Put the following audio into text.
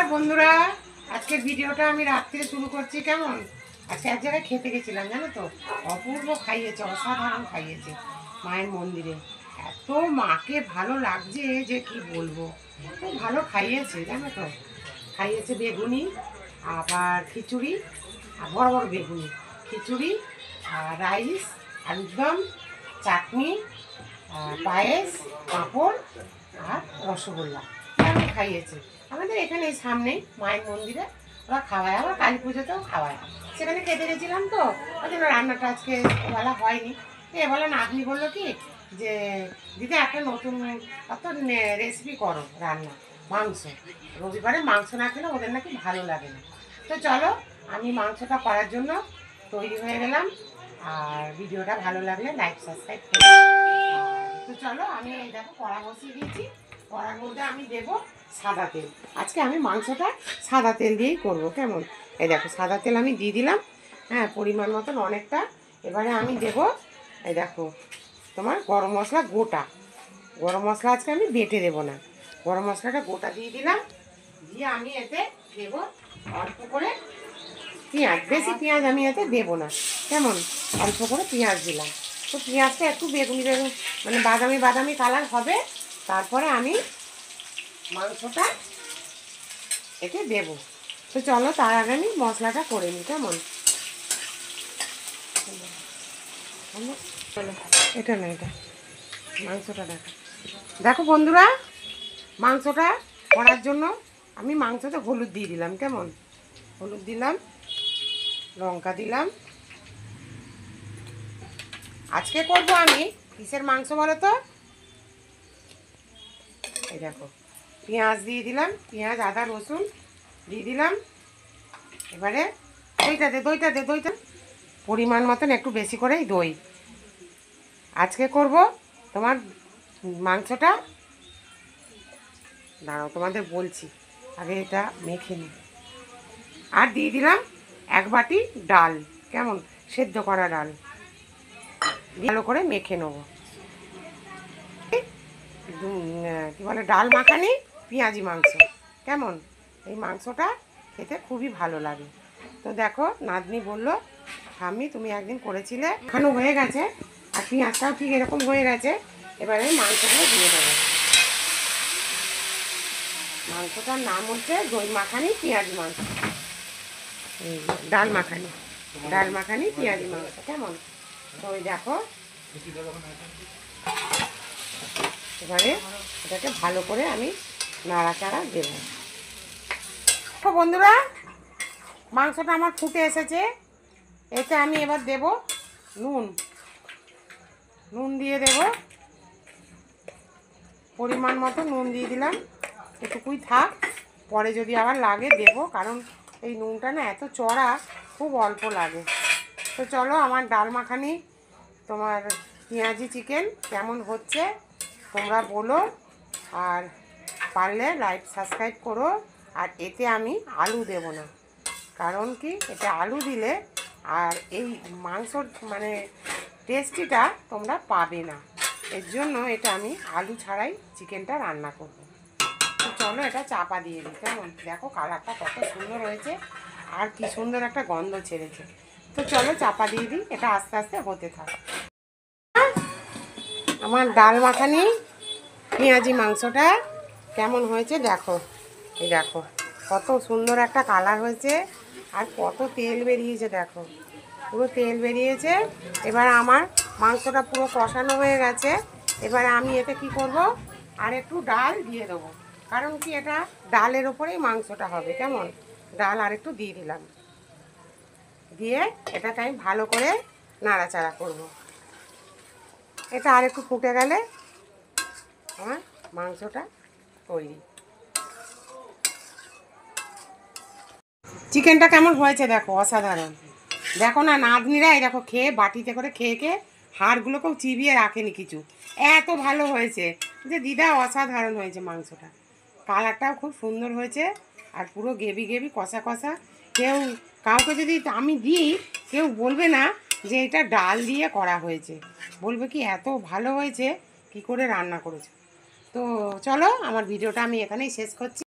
নমস্কার বন্ধুরা, আজকের ভিডিওটা আমি রাত্রে শুরু করছি। কেমন আজকে এক জায়গায় খেতে গেছিলাম জানো তো, অপূর্ব খাইয়েছে, অসাধারণ খাইয়েছে মায়ের মন্দিরে। এত মাকে ভালো লাগছে যে কি বলবো, খুব ভালো খাইয়েছে জানো তো। খাইয়েছে বেগুনি, আবার খিচুড়ি, আর বড় বড় বেগুনি, খিচুড়ি, রাইস, আলুর দম, চাটনি, পায়েস, পাঁপড় আর রসগোল্লা কেমন খাইয়েছে। আমাদের এখানে এই সামনেই মায়ের মন্দিরে ওরা খাওয়ায়, আবার কালী পুজোতেও খাওয়ায়। সেখানে খেতে গেছিলাম তো, ওই জন্য রান্নাটা আজকে বেলা হয়নি। এবেলা নাতনি বললো কি যে দিদি একটা নতুন রেসিপি করো, রান্না মাংস। রবিবারে মাংস না খেলে ওদের নাকি ভালো লাগে না। তো চলো আমি মাংসটা করার জন্য তৈরি হয়ে গেলাম। আর ভিডিওটা ভালো লাগলে লাইক সাবস্ক্রাইব করো। তো চলো আমি এই দেখো কড়া বসিয়ে দিয়েছি। কড়ার মধ্যে আমি দেবো সাদা তেল। আজকে আমি মাংসটা সাদা তেল দিয়েই করবো। কেমন, এই দেখো সাদা তেল আমি দিয়ে দিলাম, হ্যাঁ পরিমাণ মতন অনেকটা। এবারে আমি দেবো এই দেখো তোমার গরম মশলা গোটা। গরম মশলা আজকে আমি বেটে দেবো না, গরম মশলাটা গোটা দিয়ে দিলাম। দিয়ে আমি এতে দেবো অল্প করে পেঁয়াজ, বেশি পেঁয়াজ আমি এতে দেবো না। কেমন, অল্প করে পেঁয়াজ দিলাম। তো পেঁয়াজটা একটু বেগুনি বেগুনি মানে বাদামি বাদামি কালার হবে, তারপরে আমি মাংসটা এতে দেবো। তো চলো তার আগে আমি মশলাটা করে নিই। কেমন, এটা না, এটা মাংসটা দেখো। দেখো বন্ধুরা, মাংসটা করার জন্য আমি মাংসতে হলুদ দিয়ে দিলাম। কেমন, হলুদ দিলাম, লঙ্কা দিলাম। আজকে করবো আমি কিসের মাংস বলো তো, এই দেখো পেঁয়াজ দিয়ে দিলাম, পেঁয়াজ আদা রসুন দিয়ে দিলাম। এবারে দইটা পরিমাণ মতন একটু বেশি করেই দই। আজকে করব তোমার মাংসটা, দাঁড়াও তোমাদের বলছি, আগে এটা মেখে নিই। আর দিয়ে দিলাম এক বাটি ডাল, কেমন সেদ্ধ করা ডাল, ভালো করে মেখে নেবো। কী বলে ডাল মাখানি পেঁয়াজি মাংস। কেমন, এই মাংসটা খেতে খুবই ভালো লাগে। তো দেখো নাতনি বললো ঠাম্মি তুমি একদিন করেছিলে, এখানেও হয়ে গেছে আর পেঁয়াজটাও ঠিক এরকম হয়ে গেছে। এবারে মাংসগুলো দিয়ে দেবো। মাংসটার নাম হচ্ছে দই মাখানি পেঁয়াজি মাংস, ডাল মাখানি পেঁয়াজি মাংস। কেমন, তো ওই দেখো এবারে এটাকে ভালো করে আমি নাড়াচাড়া দেব। তো বন্ধুরা মাংসটা আমার ফুটে এসেছে, এতে আমি এবার দেব নুন দিয়ে দেব, পরিমাণ মতো নুন দিয়ে দিলাম। এটুকুই থাক, পরে যদি আবার লাগে দেব, কারণ এই নুনটা না এত চড়া, খুব অল্প লাগে। তো চলো আমার ডাল মাখানি তোমার পেঁয়াজি চিকেন কেমন হচ্ছে তোমরা বলো, আর পারলে লাইক সাবস্ক্রাইব করো। আর এতে আমি আলু দেব না, কারণ কি এটা আলু দিলে আর এই মাংসর মানে টেস্টিটা তোমরা পাবে না। এর জন্য এটা আমি আলু ছাড়াই চিকেনটা রান্না করব। তো চলো এটা চাপা দিয়ে দিই। কেমন দেখো কালারটা কত সুন্দর হয়েছে, আর কি সুন্দর একটা গন্ধ ছেড়েছে। তো চলো চাপা দিয়ে দিই, এটা আস্তে আস্তে হতে থাকে। আমার ডাল মাখানি পেঁয়াজি মাংসটা কেমন হয়েছে দেখো, এই দেখো কত সুন্দর একটা কালার হয়েছে, আর কত তেল বেরিয়েছে দেখো, পুরো তেল বেরিয়েছে। এবার আমার মাংসটা পুরো কষানো হয়ে গেছে। এবার আমি এতে কি করব, আর একটু ডাল দিয়ে দেবো, কারণ কি এটা ডালের ওপরেই মাংসটা হবে। কেমন, ডাল আর একটু দিয়ে দিলাম, দিয়ে এটাকে আমি ভালো করে নাড়াচাড়া করব। এটা আর একটু ফুটে গেলে আমার মাংসটা তৈরি। চিকেনটা কেমন হয়েছে দেখো, অসাধারণ। দেখো না নাতনিরা এই দেখো খেয়ে বাটিতে করে খেয়ে হাড়গুলোকেও চিবিয়ে রাখেনি কিছু, এত ভালো হয়েছে যে দিদা অসাধারণ হয়েছে মাংসটা। কালারটাও খুব সুন্দর হয়েছে, আর পুরো গেবি কষা কষা। কাউকে যদি আমি দিই কেউ বলবে না যে এটা ডাল দিয়ে করা হয়েছে, বলবে কি এত ভালো হয়েছে, কি করে রান্না করেছে। তো চলো আমার ভিডিওটা আমি এখানেই শেষ করছি।